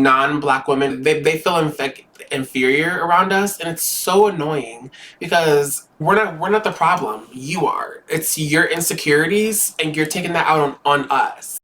non-black women, they feel inferior around us, and it's so annoying because we're not the problem. You are. It's your insecurities, and you're taking that out on us.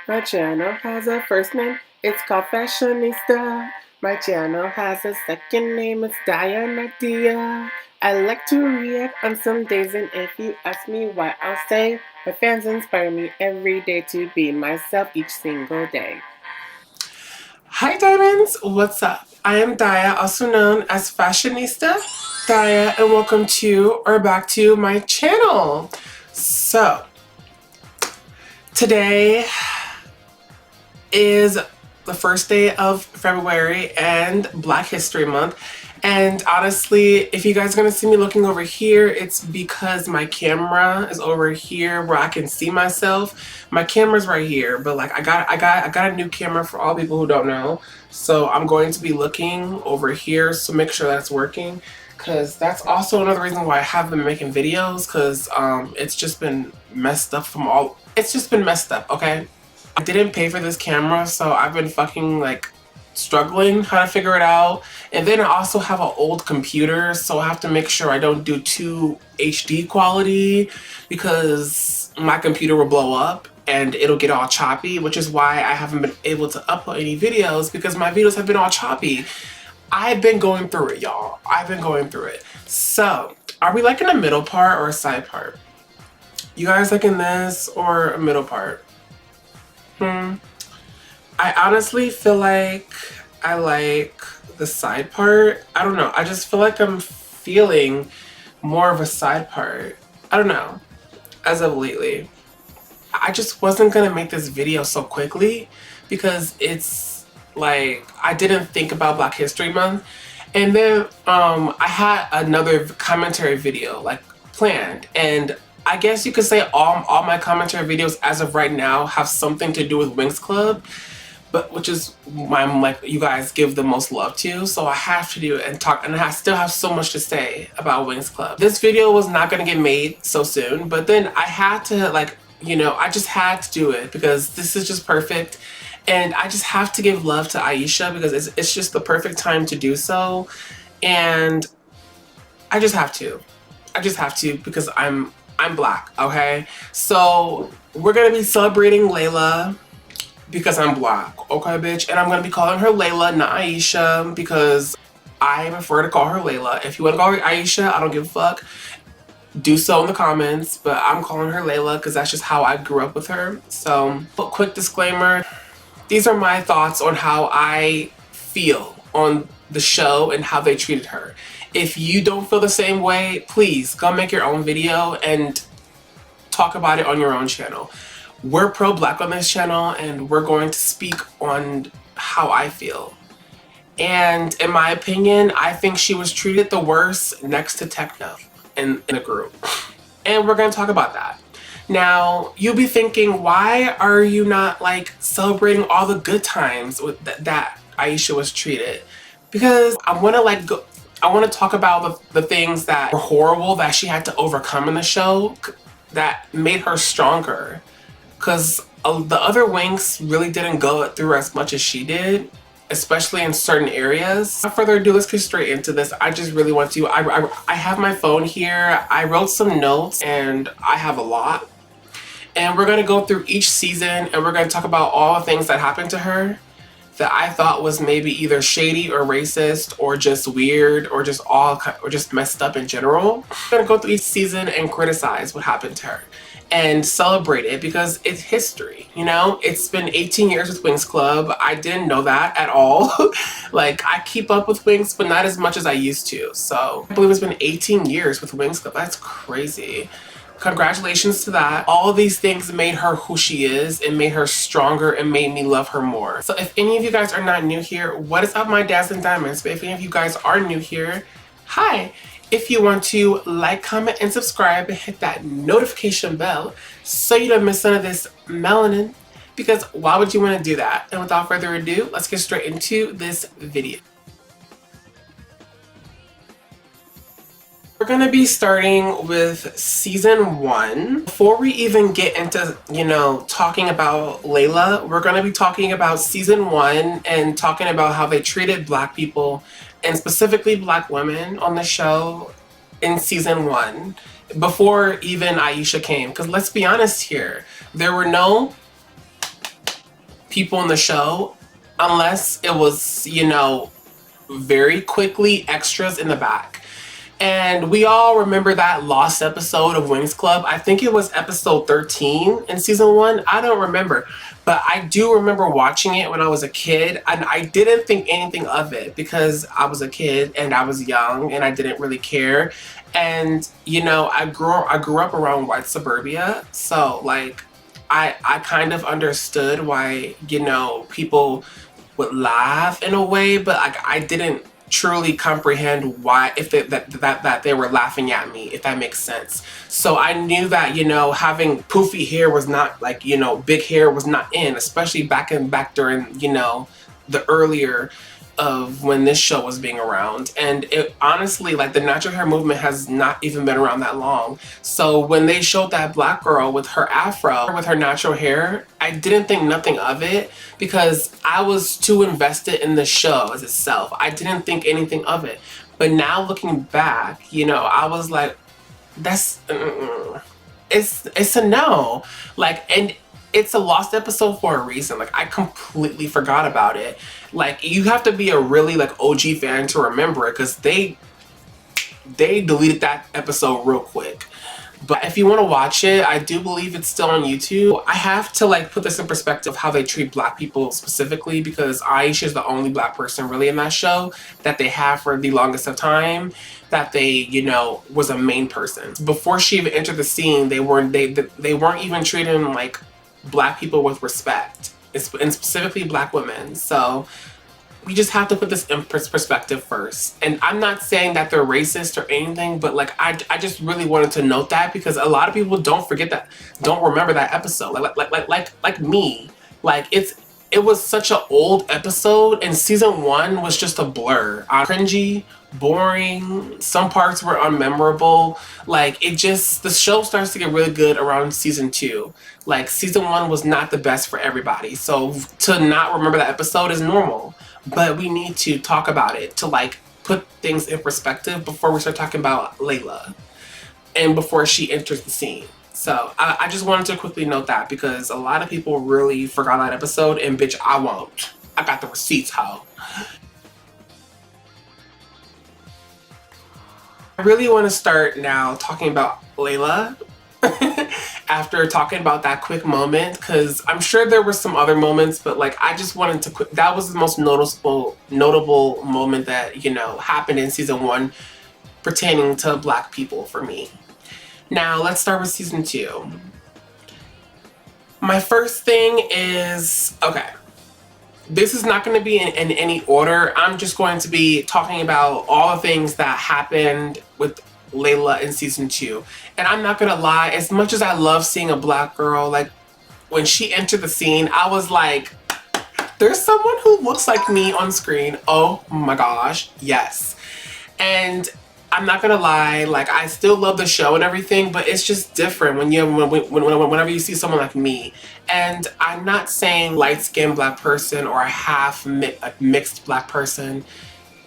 My channel has a first name, it's called Fashionista. My channel has a second name, it's Dia. I like to react on some days, and if you ask me why, I'll say my fans inspire me every day to be myself each single day. Hi diamonds, what's up? I am Dia, also known as Fashionista Dia, and welcome to or back to my channel. So, today is the first day of February and Black History Month. And honestly, if you guys are gonna see me looking over here, it's because my camera is over here where I can see myself. My camera's right here, but like I got a new camera for all people who don't know. So I'm going to be looking over here, so make sure that's working. Cause that's also another reason why I haven't been making videos, cause it's just been messed up okay? I didn't pay for this camera, so I've been fucking like struggling how to figure it out. And then I also have an old computer, so I have to make sure I don't do too HD quality because my computer will blow up and it'll get all choppy, which is why I haven't been able to upload any videos, because my videos have been all choppy. I've been going through it, y'all. I've been going through it. So, are we like in a middle part or a side part? You guys like in this or a middle part? I honestly feel like I like the side part. I don't know. I just feel like I'm feeling more of a side part. I don't know. As of lately. I just wasn't gonna make this video so quickly because it's like I didn't think about Black History Month. And then I had another commentary video like planned, and I guess you could say all my commentary videos as of right now have something to do with Winx Club, but which is why I'm like you guys give the most love to, so I have to do it and talk, and I still have so much to say about Winx Club. This video was not gonna get made so soon, but then I had to, like, you know, I just had to do it because this is just perfect, and I just have to give love to Aisha because it's just the perfect time to do so, and I just have to. I just have to because I'm Black, okay? So we're gonna be celebrating Layla because I'm Black, okay, bitch? And I'm gonna be calling her Layla, not Aisha, because I prefer to call her Layla. If you wanna call her Aisha, I don't give a fuck. Do so in the comments, but I'm calling her Layla because that's just how I grew up with her. So, quick disclaimer, these are my thoughts on how I feel on the show and how they treated her. If you don't feel the same way, please go make your own video and talk about it on your own channel. We're pro-Black on this channel, and we're going to speak on how I feel. And in my opinion, I think she was treated the worst next to Techno in a group. And we're going to talk about that. Now, you'll be thinking, why are you not like celebrating all the good times with that Aisha was treated? Because I want to talk about the things that were horrible that she had to overcome in the show that made her stronger. Because the other Winx really didn't go through as much as she did, especially in certain areas. Without further ado, let's get straight into this. I just really want to, I have my phone here. I wrote some notes, and I have a lot. And we're going to go through each season, and we're going to talk about all the things that happened to her that I thought was maybe either shady or racist or just weird or just messed up in general. I'm going to go through each season and criticize what happened to her and celebrate it because it's history, you know? It's been 18 years with Winx Club. I didn't know that at all. Like, I keep up with Winx, but not as much as I used to. So I believe it's been 18 years with Winx Club. That's crazy. Congratulations to that. All of these things made her who she is and made her stronger and made me love her more. So if any of you guys are not new here, what is up, my dazzling diamonds? But if any of you guys are new here, hi. If you want to like, comment, and subscribe, and hit that notification bell so you don't miss none of this melanin, because why would you want to do that? And without further ado, let's get straight into this video. We're gonna be starting with season 1. Before we even get into, talking about Layla, we're gonna be talking about season 1 and talking about how they treated Black people and specifically Black women on the show in season 1 before even Aisha came. Because let's be honest here, there were no people in the show unless it was, very quickly extras in the back. And we all remember that lost episode of Winx Club. I think it was episode 13 in season 1. I don't remember. But I do remember watching it when I was a kid. And I didn't think anything of it because I was a kid and I was young and I didn't really care. And, I grew up around white suburbia. So, like, I kind of understood why, people would laugh in a way, but like I didn't truly comprehend why if they, that they were laughing at me, if that makes sense. So I knew that having poofy hair was not like big hair was not in, especially back during the earlier of when this show was being around. And it honestly, like, the natural hair movement has not even been around that long. So when they showed that Black girl with her afro, with her natural hair, I didn't think nothing of it because I was too invested in the show as itself. I didn't think anything of it. But now looking back, I was like, that's it's a no. Like, and it's a lost episode for a reason. Like, I completely forgot about it. Like, you have to be a really like OG fan to remember it because they deleted that episode real quick. But if you want to watch it, I do believe it's still on YouTube. I have to like put this in perspective how they treat Black people specifically because Aisha is the only Black person really in that show that they have for the longest of time that they, was a main person. Before she even entered the scene, they weren't even treating like Black people with respect, and specifically Black women. So we just have to put this in perspective first. And I'm not saying that they're racist or anything, but like I just really wanted to note that because a lot of people don't remember that episode. Like me. Like it was such an old episode and season 1 was just a blur. Cringy, boring, some parts were unmemorable. Like the show starts to get really good around season 2. Like season 1 was not the best for everybody. So to not remember that episode is normal. But we need to talk about it to like put things in perspective before we start talking about Layla and before she enters the scene. So I just wanted to quickly note that because a lot of people really forgot that episode and bitch, I won't. I got the receipts, ho. I really want to start now talking about Layla after talking about that quick moment because I'm sure there were some other moments, but like I just wanted to that was the most notable moment that happened in season 1 pertaining to Black people for me. Now let's start with season 2. My first thing is, okay, this is not going to be in any order. I'm just going to be talking about all the things that happened with Layla in season 2. And I'm not gonna lie, as much as I love seeing a Black girl, like when she entered the scene, I was like, there's someone who looks like me on screen. Oh my gosh, yes. And I'm not gonna lie, like I still love the show and everything, but it's just different whenever you see someone like me. And I'm not saying light-skinned Black person or a mixed Black person.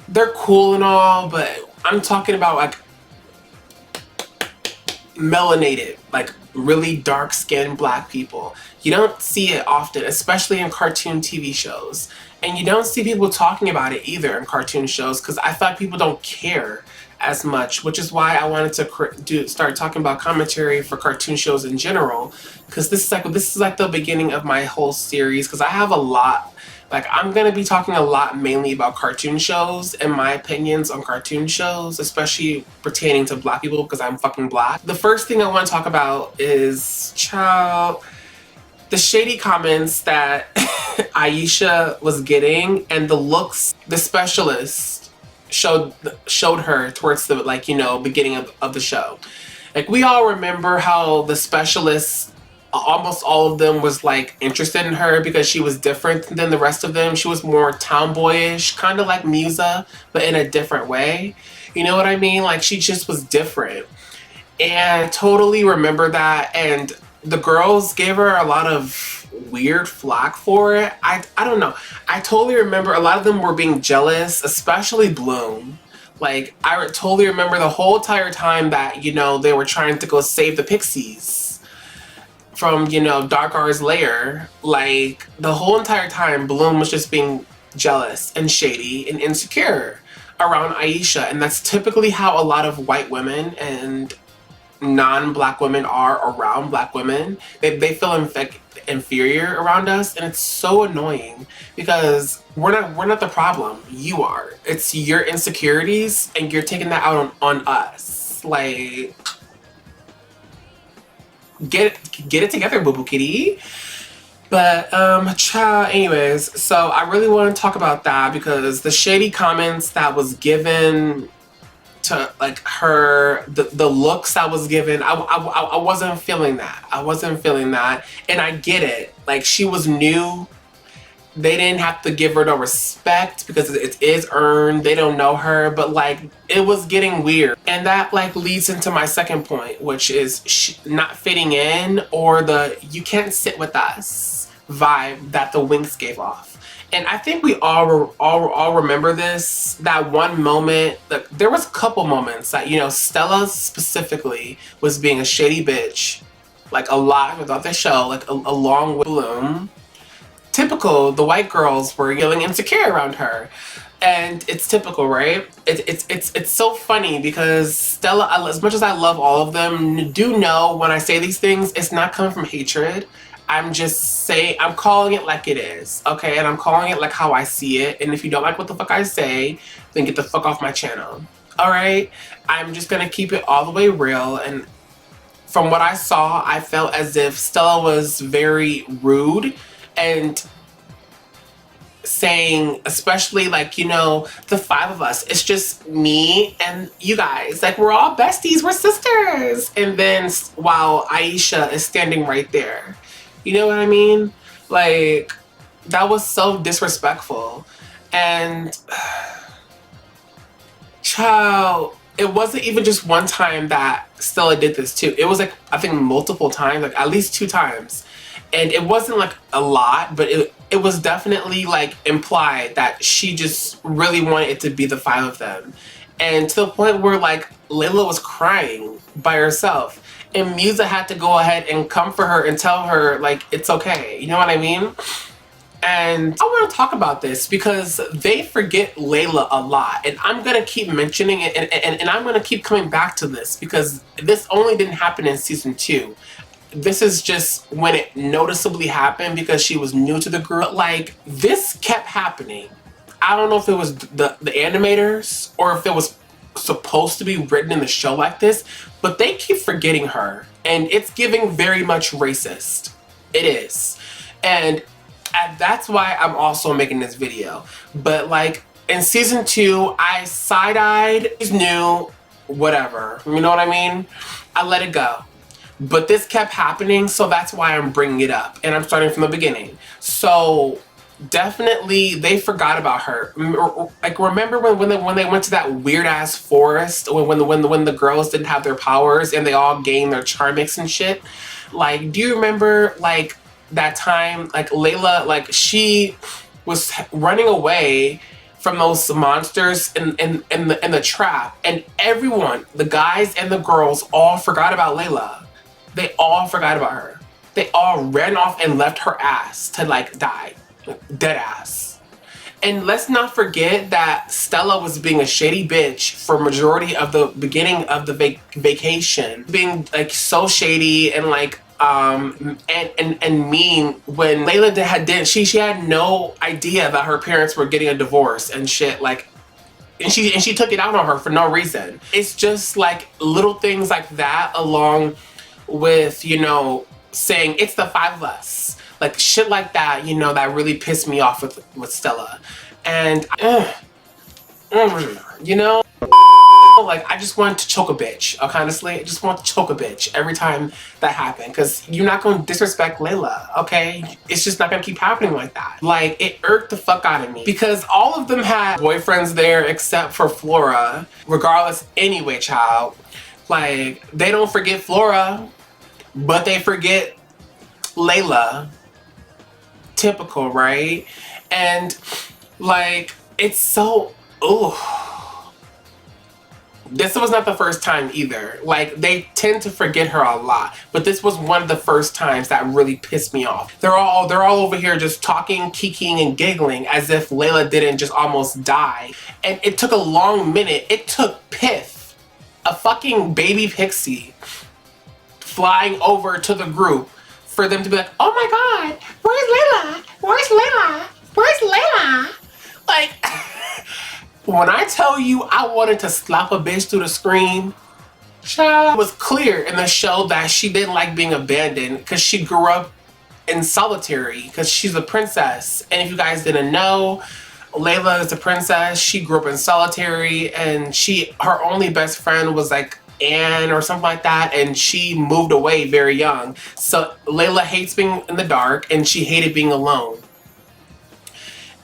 They're cool and all, but I'm talking about like melanated, like really dark skinned Black people. You don't see it often, especially in cartoon TV shows. And you don't see people talking about it either in cartoon shows because I thought people don't care as much, which is why I wanted to start talking about commentary for cartoon shows in general because this is like the beginning of my whole series because I have a lot. Like, I'm going to be talking a lot mainly about cartoon shows and my opinions on cartoon shows, especially pertaining to Black people because I'm fucking Black. The first thing I want to talk about is, the shady comments that Aisha was getting and the looks the specialist showed her towards the, beginning of the show. Like, we all remember how the specialist almost all of them was like interested in her because she was different than the rest of them. She was more tomboyish, kind of like Musa, but in a different way. You know what I mean? Like she just was different. And I totally remember that, and the girls gave her a lot of weird flack for it. I don't know. I totally remember a lot of them were being jealous, especially Bloom. Like I totally remember the whole entire time that, you know, they were trying to go save the Pixies from, you know, Dark R's lair. Like the whole entire time Bloom was just being jealous and shady and insecure around Aisha, and that's typically how a lot of white women and non-black women are around black women. They feel inferior around us, and it's so annoying because we're not the problem. You are. It's your insecurities, and you're taking that out on us. Like, get it together, boo boo kitty. But child, anyways, so I really want to talk about that because the shady comments that was given to like her, the looks I was given, I wasn't feeling that. I wasn't feeling that, and I get it. Like she was new. They didn't have to give her no respect because it is earned. They don't know her, but like it was getting weird, and that like leads into my second point, which is not fitting in, or the "you can't sit with us" vibe that the Winx gave off. And I think we all remember this, that one moment. There was a couple moments that, you know, Stella specifically was being a shady bitch, like a lot without the show, like along with Bloom. Typical, the white girls were feeling insecure around her. And it's typical, right? It's so funny because Stella, as much as I love all of them, do know when I say these things, it's not coming from hatred. I'm just saying, I'm calling it like it is, okay? And I'm calling it like how I see it. And if you don't like what the fuck I say, then get the fuck off my channel, all right? I'm just gonna keep it all the way real. And from what I saw, I felt as if Stella was very rude and saying, especially like, you know, the five of us, it's just me and you guys, like we're all besties, we're sisters. And then while Aisha is standing right there, you know what I mean? Like that was so disrespectful. And child, it wasn't even just one time that Stella did this too. It was like, I think multiple times, like at least 2 times. And it wasn't like a lot, but it was definitely like implied that she just really wanted it to be the 5 of them. And to the point where like Layla was crying by herself, and Musa had to go ahead and comfort her and tell her like it's okay. You know what I mean? And I want to talk about this because they forget Layla a lot, and I'm gonna keep mentioning it, and I'm gonna keep coming back to this because this only didn't happen in season 2. This is just when it noticeably happened because she was new to the group. But like this kept happening. I don't know if it was the animators or if it was supposed to be written in the show like this, but they keep forgetting her, and it's giving very much racist. It is. And that's why I'm also making this video. But like in season 2, I side-eyed, she's new, whatever. You know what I mean? I let it go. But this kept happening, so that's why I'm bringing it up. And I'm starting from the beginning. So definitely they forgot about her. Like remember when they went to that weird ass forest when the girls didn't have their powers and they all gained their charmix and shit? Like, do you remember like that time like Layla, like she was running away from those monsters in the trap, and everyone, the guys and the girls, all forgot about Layla. They all forgot about her. They all ran off and left her ass to like die. Dead ass. And let's not forget that Stella was being a shady bitch for majority of the beginning of the vacation. Being like so shady and like and mean when Layla she had no idea that her parents were getting a divorce and shit, like, and she took it out on her for no reason. It's just like little things like that, along with, you know, saying it's the 5 of us, like shit like that, you know, that really pissed me off with Stella. And you know, Like, I just wanted to choke a bitch. Honestly, I just want to choke a bitch every time that happened, because you're not going to disrespect Layla, okay? It's just not going to keep happening like that. Like, it irked the fuck out of me, because all of them had boyfriends there except for Flora. Regardless, anyway, child. Like, they don't forget Flora, but they forget Layla. Typical, right? And like, it's so, ooh. This was not the first time either. Like, they tend to forget her a lot, but this was one of the first times that really pissed me off. They're all over here just talking, kikiing, and giggling as if Layla didn't just almost die. And it took a long minute. It took Pith, a fucking baby pixie, flying over to the group for them to be like, oh my god, where's Layla? Where's Layla? Where's Layla? Like, when I tell you I wanted to slap a bitch through the screen, child, it was clear in the show that she didn't like being abandoned because she grew up in solitary because she's a princess. And if you guys didn't know, Layla is a princess. She grew up in solitary, and her only best friend was like Anne or something like that, and she moved away very young. So Layla hates being in the dark, and she hated being alone.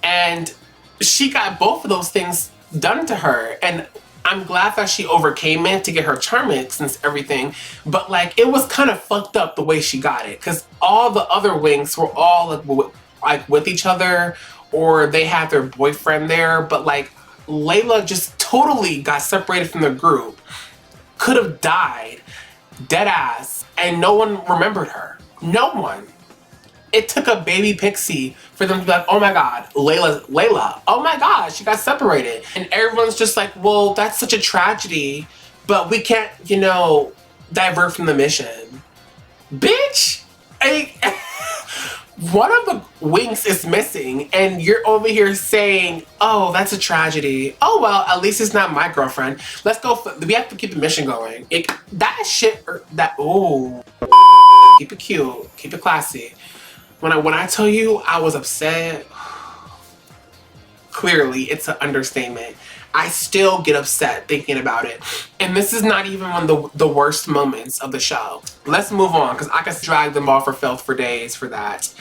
And she got both of those things done to her, and I'm glad that she overcame it to get her charmix and everything, but like, it was kind of fucked up the way she got it, because all the other Winx were all like with each other, or they had their boyfriend there, but like, Layla just totally got separated from the group, could have died, dead ass, and no one remembered her. No one. It took a baby pixie for them to be like, oh my god, Layla, oh my god, she got separated. And everyone's just like, well, that's such a tragedy, but we can't, you know, divert from the mission. Bitch! One of the Winx is missing, and you're over here saying, oh, that's a tragedy. Oh, well, at least it's not my girlfriend. Let's go, we have to keep the mission going. Ooh. Keep it cute, keep it classy. When I tell you I was upset, clearly it's an understatement. I still get upset thinking about it. And this is not even one of the worst moments of the show. Let's move on, because I could drag them off for filth for days for that.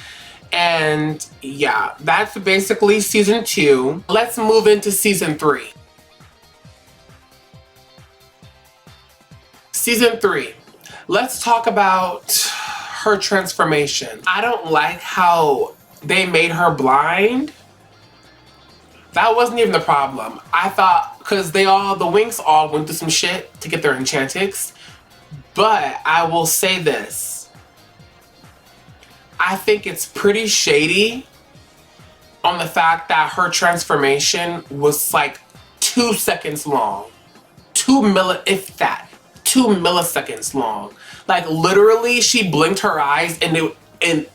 And yeah, that's basically season 2. Let's move into season 3. Season 3. Let's talk about her transformation. I don't like how they made her blind. That wasn't even the problem. I thought, because the Winx all went through some shit to get their enchantix, but I will say this. I think it's pretty shady on the fact that her transformation was like 2 seconds long. 2 milliseconds long. Like, literally, she blinked her eyes and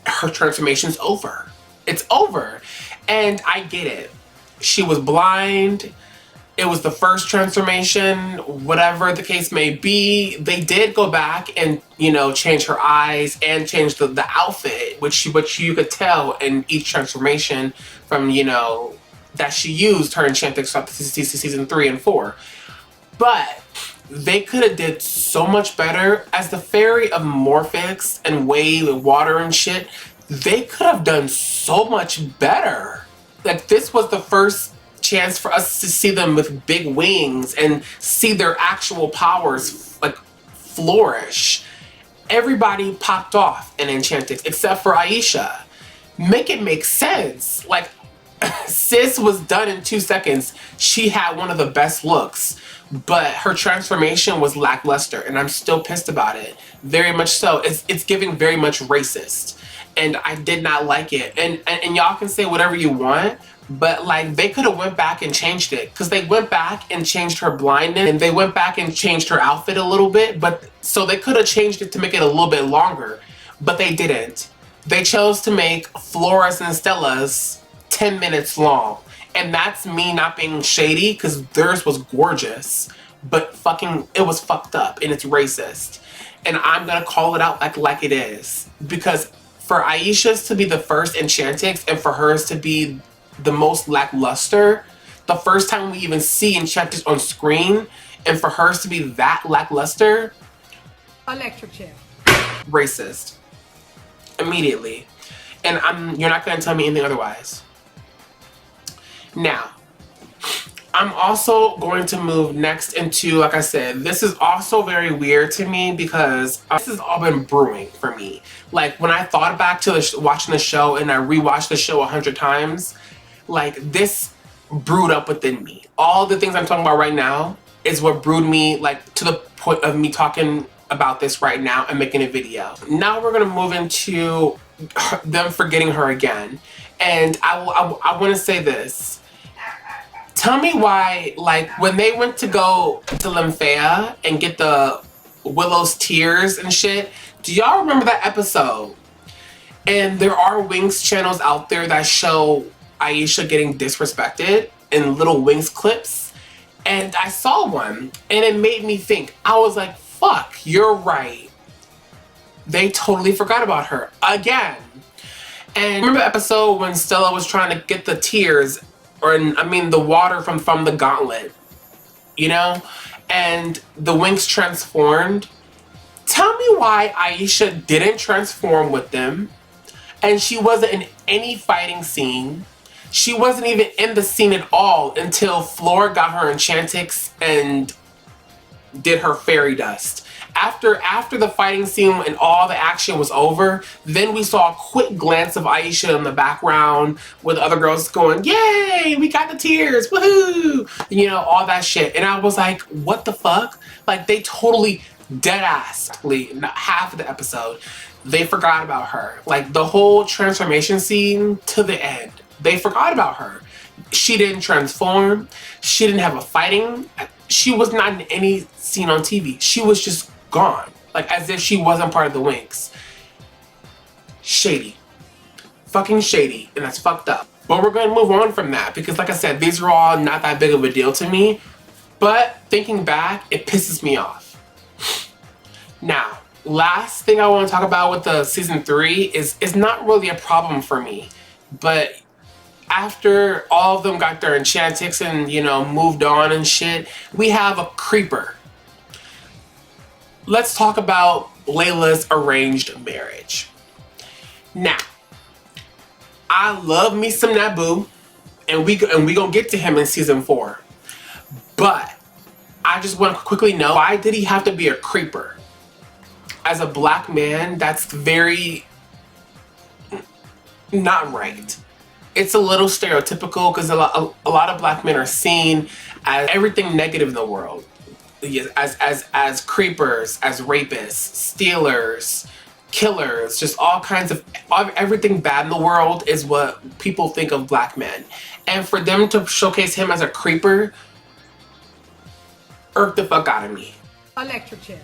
her transformation's over. It's over. And I get it. She was blind. It was the first transformation, whatever the case may be. They did go back and, you know, change her eyes and change the outfit, which you could tell in each transformation from, you know, that she used her enchantix up to season 3 and 4. But they could have did so much better. As the fairy of Morphix and wave and water and shit, they could have done so much better. Like, this was the first chance for us to see them with big wings and see their actual powers like flourish. Everybody popped off in enchantix except for Aisha. Make it make sense. Like, sis was done in 2 seconds. She had one of the best looks, but her transformation was lackluster, and I'm still pissed about it. Very much so. It's giving very much racist, and I did not like it. And y'all can say whatever you want, but like, they could have went back and changed it, because they went back and changed her blindness, and they went back and changed her outfit a little bit, but so they could have changed it to make it a little bit longer, but they didn't. They chose to make Flora's and Stella's 10 minutes long. And that's me not being shady, because theirs was gorgeous, but it was fucked up and it's racist. And I'm gonna call it out like it is. Because for Aisha's to be the first enchantix and for hers to be the most lackluster, the first time we even see enchantix on screen, And for hers to be that lackluster, electric chair. Racist. Immediately. And you're not gonna tell me anything otherwise. Now, I'm also going to move next into, like I said, this is also very weird to me because this has all been brewing for me. Like when I thought back to watching the show and I rewatched the show 100 times, like this brewed up within me. All the things I'm talking about right now is what brewed me, like to the point of me talking about this right now and making a video. Now we're gonna move into them forgetting her again. And I want to say this. Tell me why, like, when they went to go to Lymphea and get the Willow's tears and shit, do y'all remember that episode? And there are Winx channels out there that show Aisha getting disrespected in little Winx clips. And I saw one, and it made me think. I was like, fuck, you're right. They totally forgot about her again. And remember the episode when Stella was trying to get the tears, or I mean the water from the gauntlet, you know? And the Winx transformed. Tell me why Aisha didn't transform with them, and she wasn't in any fighting scene. She wasn't even in the scene at all until Flora got her enchantix and did her fairy dust. After the fighting scene and all the action was over, then we saw a quick glance of Aisha in the background with other girls going, yay, we got the tears, woohoo, you know, all that shit. And I was like, what the fuck? Like, they totally dead-ass, half of the episode, they forgot about her. Like, the whole transformation scene to the end, they forgot about her. She didn't transform. She didn't have a fighting. She was not in any scene on TV. She was just gone. Like, as if she wasn't part of the Winx. Shady. Fucking shady. And that's fucked up. But we're going to move on from that. Because like I said, these are all not that big of a deal to me. But thinking back, it pisses me off. Now, last thing I want to talk about with the season 3 is not really a problem for me. But after all of them got their enchantix and, you know, moved on and shit, we have a creeper. Let's talk about Layla's arranged marriage. Now, I love me some Naboo, and we gonna get to him in season 4. But I just want to quickly know, why did he have to be a creeper? As a black man, that's very not right. It's a little stereotypical because a lot of black men are seen as everything negative in the world. As creepers, as rapists, stealers, killers, just all kinds of everything bad in the world is what people think of black men. And for them to showcase him as a creeper irked the fuck out of me. Electric chair.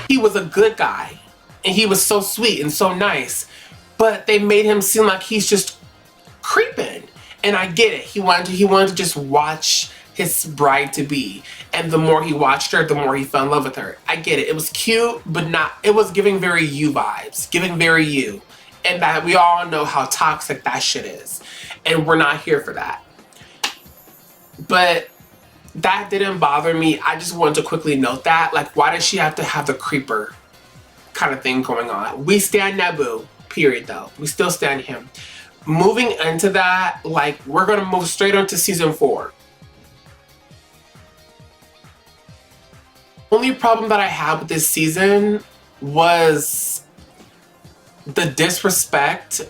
He was a good guy and he was so sweet and so nice, but they made him seem like he's just creeping. And I get it. He wanted to just watch his bride to be, and the more he watched her, the more he fell in love with her. I get it. It was cute, but not. It was giving very you vibes, giving very you, and that we all know how toxic that shit is, and we're not here for that. But that didn't bother me. I just wanted to quickly note that, like, why does she have to have the creeper kind of thing going on? We stand Naboo, period. Though we still stand him. Moving into that, like, we're gonna move straight on to season 4. Only problem that I had with this season was the disrespect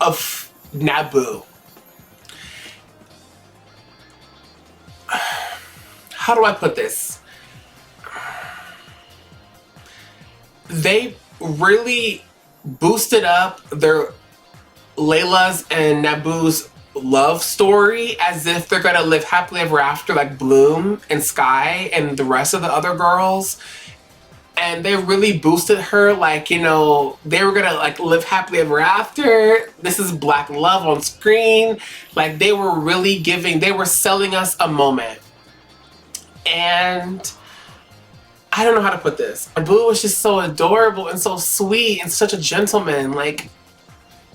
of Naboo. How do I put this? They really boosted up their Layla's and Naboo's love story as if they're gonna live happily ever after, like Bloom and Sky and the rest of the other girls. And they really boosted her, like, you know, they were gonna like live happily ever after. This is black love on screen. Like, they were really they were selling us a moment. And I don't know how to put this. Naboo was just so adorable and so sweet and such a gentleman. Like,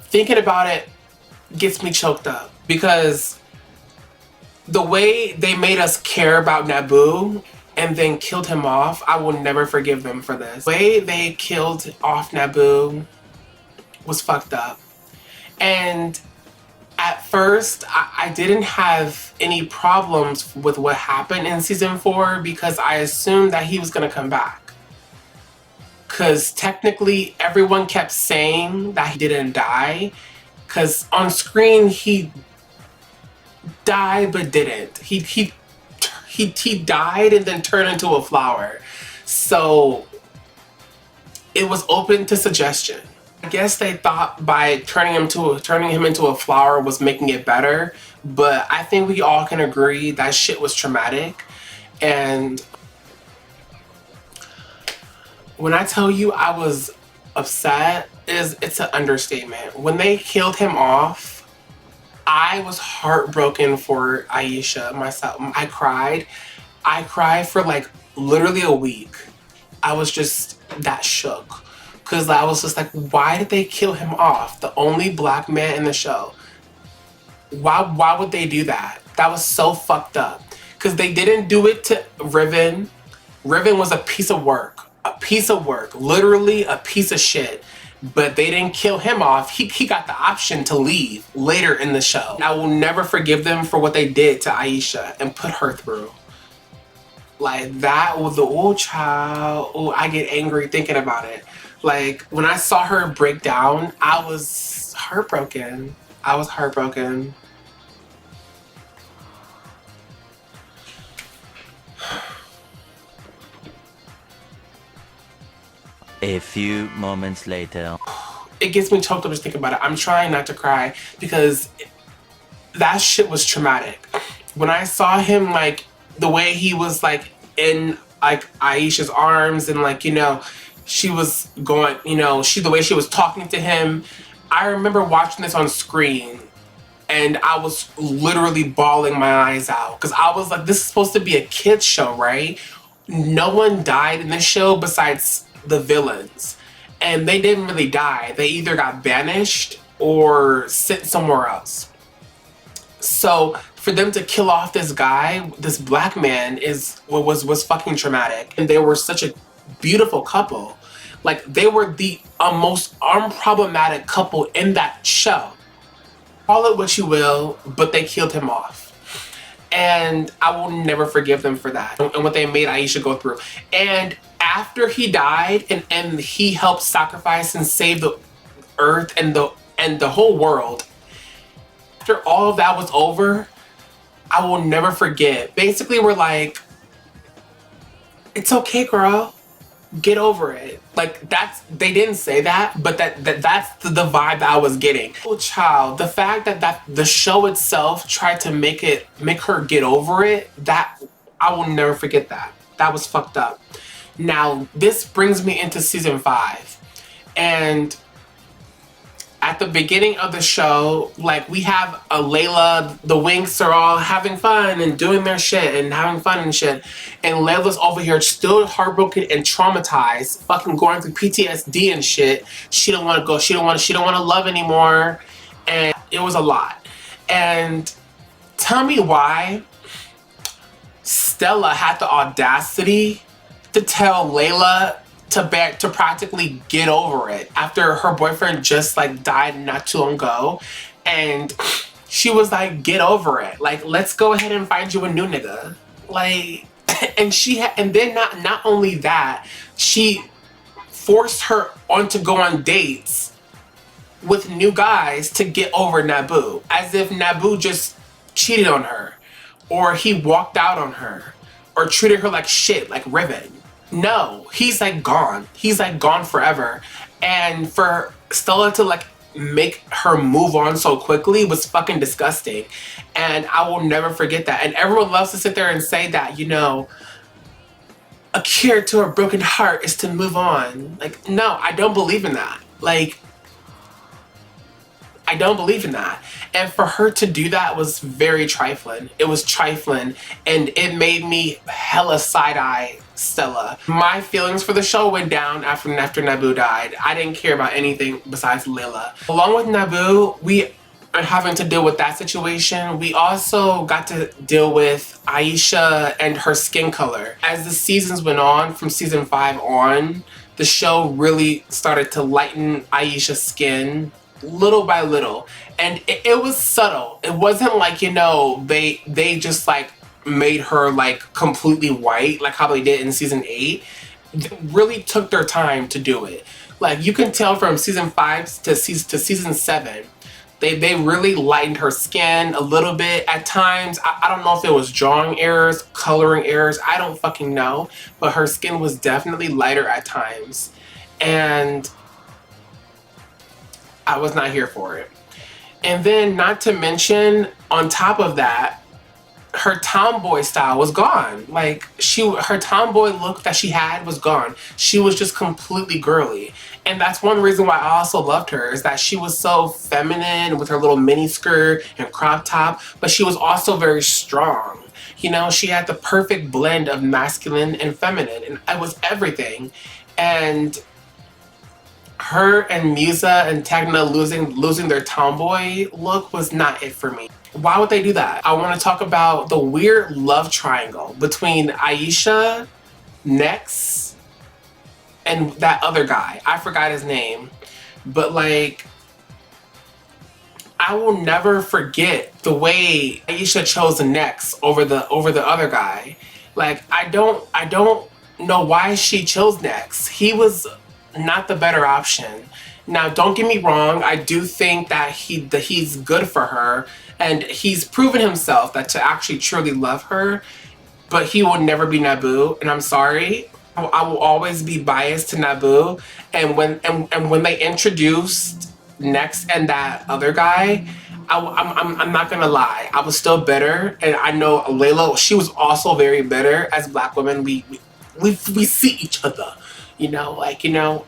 thinking about it gets me choked up because the way they made us care about Naboo and then killed him off, I will never forgive them for this. The way they killed off Naboo was fucked up. And at first, I didn't have any problems with what happened in season 4 because I assumed that he was gonna come back. Because technically, everyone kept saying that he didn't die. Because on screen, he died but didn't. He died and then turned into a flower. So it was open to suggestion. I guess they thought by turning him into a flower was making it better, but I think we all can agree that shit was traumatic. And when I tell you I was upset, it's an understatement. When they killed him off, I was heartbroken for Aisha myself. I cried. I cried for like literally a week. I was just that shook. Because I was just like, why did they kill him off? The only black man in the show. Why would they do that? That was so fucked up. Because they didn't do it to Riven. Riven was a piece of work. A piece of work. Literally a piece of shit. But they didn't kill him off. He got the option to leave later in the show. I will never forgive them for what they did to Aisha and put her through. Like, that was the old child. Oh, I get angry thinking about it. Like, when I saw her break down, I was heartbroken. I was heartbroken. A few moments later. It gets me choked up just thinking about it. I'm trying not to cry because that shit was traumatic. When I saw him, like, the way he was, like, in, like, Aisha's arms and, like, you know, she was going, you know, the way she was talking to him. I remember watching this on screen and I was literally bawling my eyes out because I was like, this is supposed to be a kid's show, right? No one died in this show besides the villains. And they didn't really die. They either got banished or sent somewhere else. So for them to kill off this guy, this black man, was fucking traumatic. And they were such a beautiful couple. Like, they were the most unproblematic couple in that show. Call it what you will, but they killed him off. And I will never forgive them for that and what they made Aisha go through. And after he died and he helped sacrifice and save the earth and the whole world, after all of that was over, I will never forget. Basically, we're like, it's okay, girl. Get over it. Like, they didn't say that, but that's the vibe that I was getting. Oh, child, the fact that the show itself tried to make her get over it, that I will never forget that. That was fucked up. Now, this brings me into season 5. And at the beginning of the show, like, we have a Layla, the Winx are all having fun and doing their shit and having fun and shit. And Layla's over here still heartbroken and traumatized, fucking going through PTSD and shit. She don't want to go, she don't want to love anymore. And it was a lot. And tell me why Stella had the audacity to tell Layla to practically get over it after her boyfriend just like died not too long ago. And she was like, get over it. Like, let's go ahead and find you a new nigga. Like, and then not only that, she forced her on to go on dates with new guys to get over Naboo. As if Naboo just cheated on her, or he walked out on her, or treated her like shit, like Riven. No, he's like gone. He's like gone forever. And for Stella to like make her move on so quickly was fucking disgusting. And I will never forget that. And everyone loves to sit there and say that, you know, a cure to a broken heart is to move on. Like, no, I don't believe in that. Like, I don't believe in that. And for her to do that was very trifling. It was trifling, and it made me hella side-eye Stella. My feelings for the show went down after Naboo died. I didn't care about anything besides Layla. Along with Naboo, we having to deal with that situation, we also got to deal with Aisha and her skin color. As the seasons went on, from season 5 on, the show really started to lighten Aisha's skin little by little. And it was subtle. It wasn't like, you know, they just like made her like completely white like how they did in season 8. They really took their time to do it. Like you can tell from season 5 to season 7, they really lightened her skin a little bit at times. I don't know if it was drawing errors, coloring errors, I don't fucking know. But her skin was definitely lighter at times. And I was not here for it. And then not to mention, on top of that, her tomboy style was gone. Like her tomboy look that she had was gone. She was just completely girly. And that's one reason why I also loved her, is that she was so feminine with her little mini skirt and crop top, but she was also very strong. You know, she had the perfect blend of masculine and feminine, and it was everything. And her and Musa and Tegna losing their tomboy look was not it for me. Why would they do that? I want to talk about the weird love triangle between Aisha, Nex, and that other guy. I forgot his name. But like, I will never forget the way Aisha chose Nex over the other guy. Like, I don't know why she chose Nex. He was not the better option. Now, don't get me wrong, I do think that he's good for her, and he's proven himself that to actually truly love her, but he will never be Naboo, and I'm sorry. I will always be biased to Naboo, and when they introduced Nex and that other guy, I'm not gonna lie, I was still bitter, and I know Layla, she was also very bitter. As Black women, we see each other, you know, like, you know,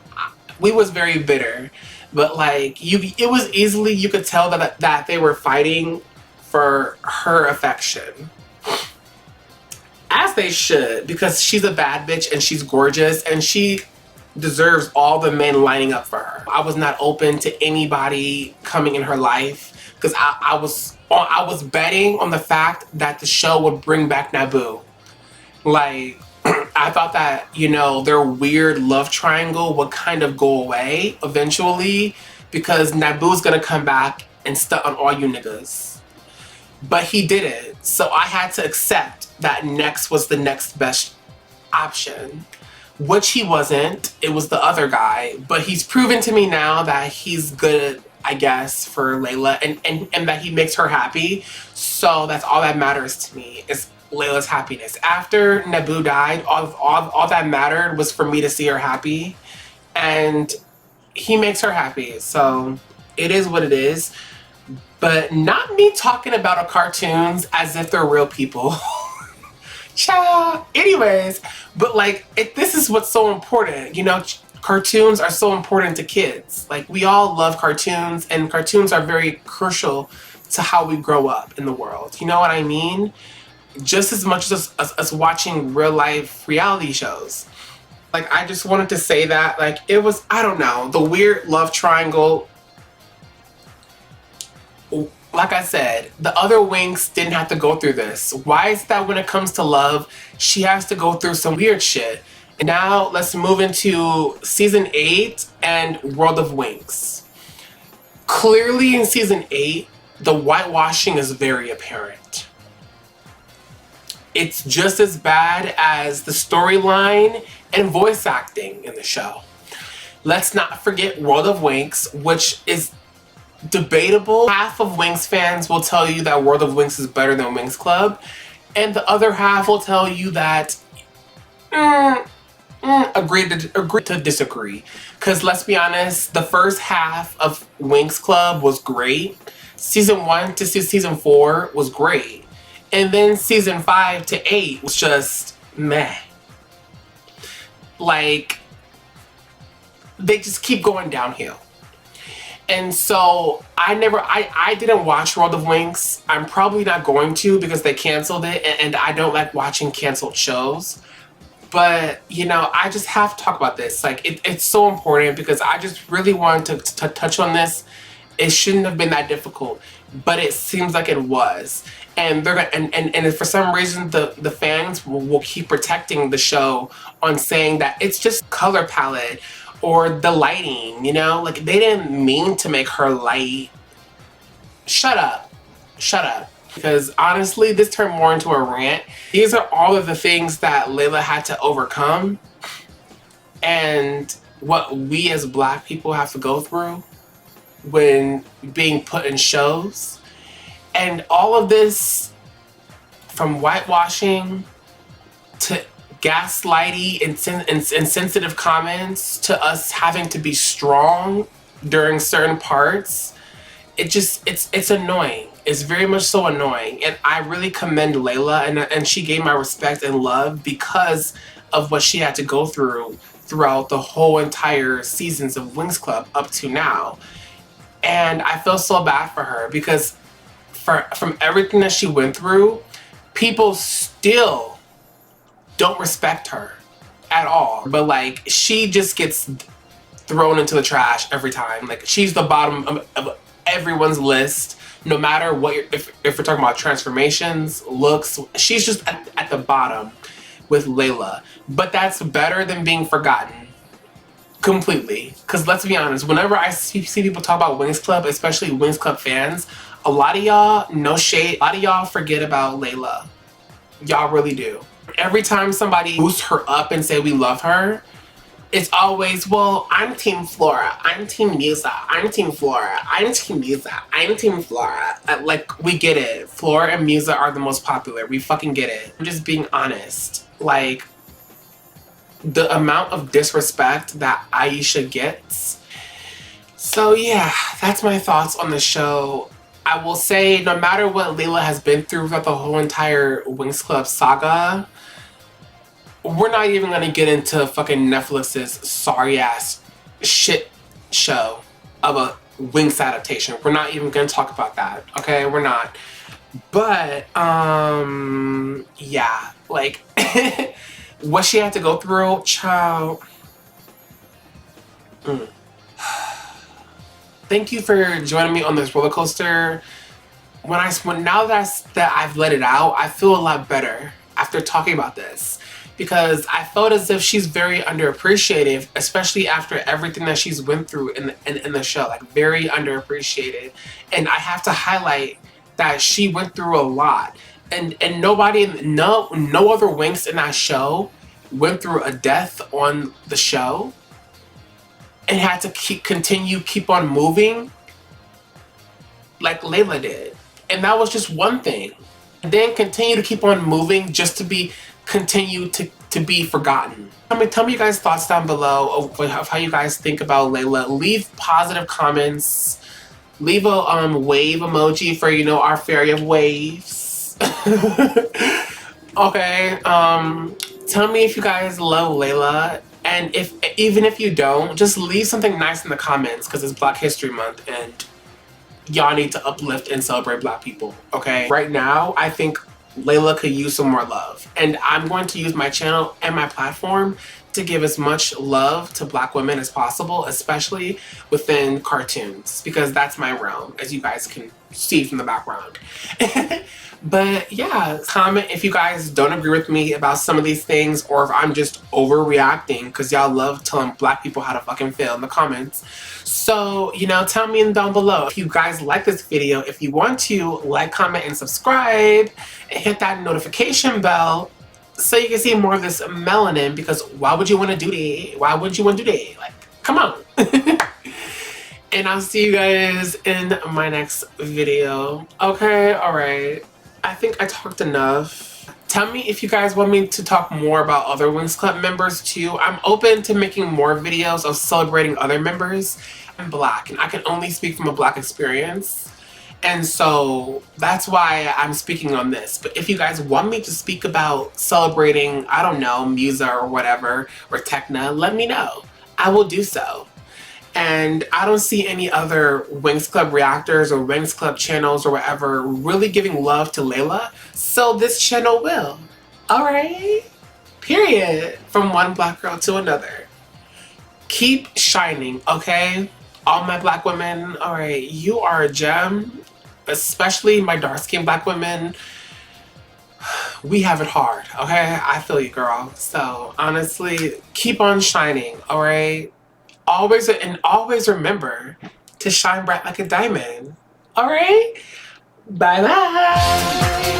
we was very bitter, but like it was easily, you could tell that they were fighting for her affection. As they should, because she's a bad bitch and she's gorgeous and she deserves all the men lining up for her. I was not open to anybody coming in her life because I was betting on the fact that the show would bring back Naboo. Like, I thought that, you know, their weird love triangle would kind of go away eventually because Naboo's gonna come back and stunt on all you niggas. But he didn't, so I had to accept that Nex was the next best option, which he wasn't. It was the other guy, but he's proven to me now that he's good, I guess, for Layla, and that he makes her happy. So that's all that matters to me, is Layla's happiness. After Naboo died, all that mattered was for me to see her happy, and he makes her happy. So it is what it is. But not me talking about our cartoons as if they're real people. Cha. Anyways, but like, this is what's so important. You know, cartoons are so important to kids. Like, we all love cartoons, and cartoons are very crucial to how we grow up in the world. You know what I mean? Just as much as us watching real life reality shows. Like, I just wanted to say that, like, it was, I don't know, the weird love triangle. Like I said, the other Winx didn't have to go through this. Why is that when it comes to love, she has to go through some weird shit? And now let's move into season 8 and World of Winx. Clearly in season 8, the whitewashing is very apparent. It's just as bad as the storyline and voice acting in the show. Let's not forget World of Winx, which is debatable. Half of Winx fans will tell you that World of Winx is better than Winx Club, and the other half will tell you that agree to disagree. Because let's be honest, the first half of Winx Club was great. Season 1 to season 4 was great, and then season 5 to 8 was just meh. Like, they just keep going downhill. And so I didn't watch World of Winx. I'm probably not going to because they canceled it, and I don't like watching canceled shows. But, you know, I just have to talk about this. Like, it's so important because I just really wanted to touch on this It shouldn't have been that difficult, but it seems like it was. And they're gonna and if for some reason the fans will keep protecting the show on saying that it's just color palette or the lighting, you know? Like they didn't mean to make her light. Shut up. Shut up. Because honestly, this turned more into a rant. These are all of the things that Layla had to overcome and what we as Black people have to go through when being put in shows. And all of this, from whitewashing to gaslighting and insensitive comments to us having to be strong during certain parts, it's annoying. It's very much so annoying. And I really commend Layla, and she gained my respect and love because of what she had to go through throughout the whole entire seasons of Winx Club up to now. And I feel so bad for her because from everything that she went through, people still don't respect her at all. But like, she just gets thrown into the trash every time. Like, she's the bottom of everyone's list, no matter what if we're talking about transformations, looks, she's just at the bottom with Layla. But that's better than being forgotten. Completely. Because let's be honest, whenever I see people talk about Winx Club, especially Winx Club fans, a lot of y'all, no shade, a lot of y'all forget about Layla. Y'all really do. Every time somebody boosts her up and say we love her, it's always, well, I'm Team Flora, I'm Team Musa, I'm Team Flora, I'm Team Musa, I'm Team Flora. Like, we get it. Flora and Musa are the most popular. We fucking get it. I'm just being honest. Like, the amount of disrespect that Aisha gets. So yeah, that's my thoughts on the show. I will say, no matter what Layla has been through throughout the whole entire Winx Club saga, we're not even gonna get into fucking Netflix's sorry ass shit show of a Winx adaptation. We're not even gonna talk about that, okay? We're not. But, yeah, like, what she had to go through, child. Thank you for joining me on this roller coaster. Now that I've let it out, I feel a lot better after talking about this, because I felt as if she's very underappreciated, especially after everything that she's went through in the show. Like, very underappreciated, and I have to highlight that she went through a lot, and nobody, no other Winx in that show went through a death on the show and had to keep on moving like Layla did. And that was just one thing. And then continue to keep on moving just to continue to be forgotten. Tell me your guys' thoughts down below of how you guys think about Layla. Leave positive comments. Leave a wave emoji for, you know, our fairy of waves. Okay, tell me if you guys love Layla, and even if you don't, just leave something nice in the comments, because it's Black History Month and y'all need to uplift and celebrate Black people, okay? Right now, I think Layla could use some more love, and I'm going to use my channel and my platform to give as much love to Black women as possible, especially within cartoons, because that's my realm, as you guys can see from the background. But yeah, comment if you guys don't agree with me about some of these things, or if I'm just overreacting, because y'all love telling Black people how to fucking feel in the comments. So, you know, tell me down below. If you guys like this video, if you want to, like, comment, and subscribe, and hit that notification bell so you can see more of this melanin, because why would you want to do that? Why would you want to do that? Like, come on. And I'll see you guys in my next video. Okay, alright. I think I talked enough. Tell me if you guys want me to talk more about other Winx Club members too. I'm open to making more videos of celebrating other members. I'm Black, and I can only speak from a Black experience. And so that's why I'm speaking on this. But if you guys want me to speak about celebrating, I don't know, Musa or whatever, or Tekna, let me know. I will do so. And I don't see any other Winx Club reactors or Winx Club channels or whatever really giving love to Layla, so this channel will. Alright? Period. From one Black girl to another. Keep shining, okay? all my black women, all right, you are a gem, especially my dark-skinned black women. We have it hard, okay? I feel you, girl. So honestly, keep on shining, all right? Always remember to shine bright like a diamond. All right? Bye bye.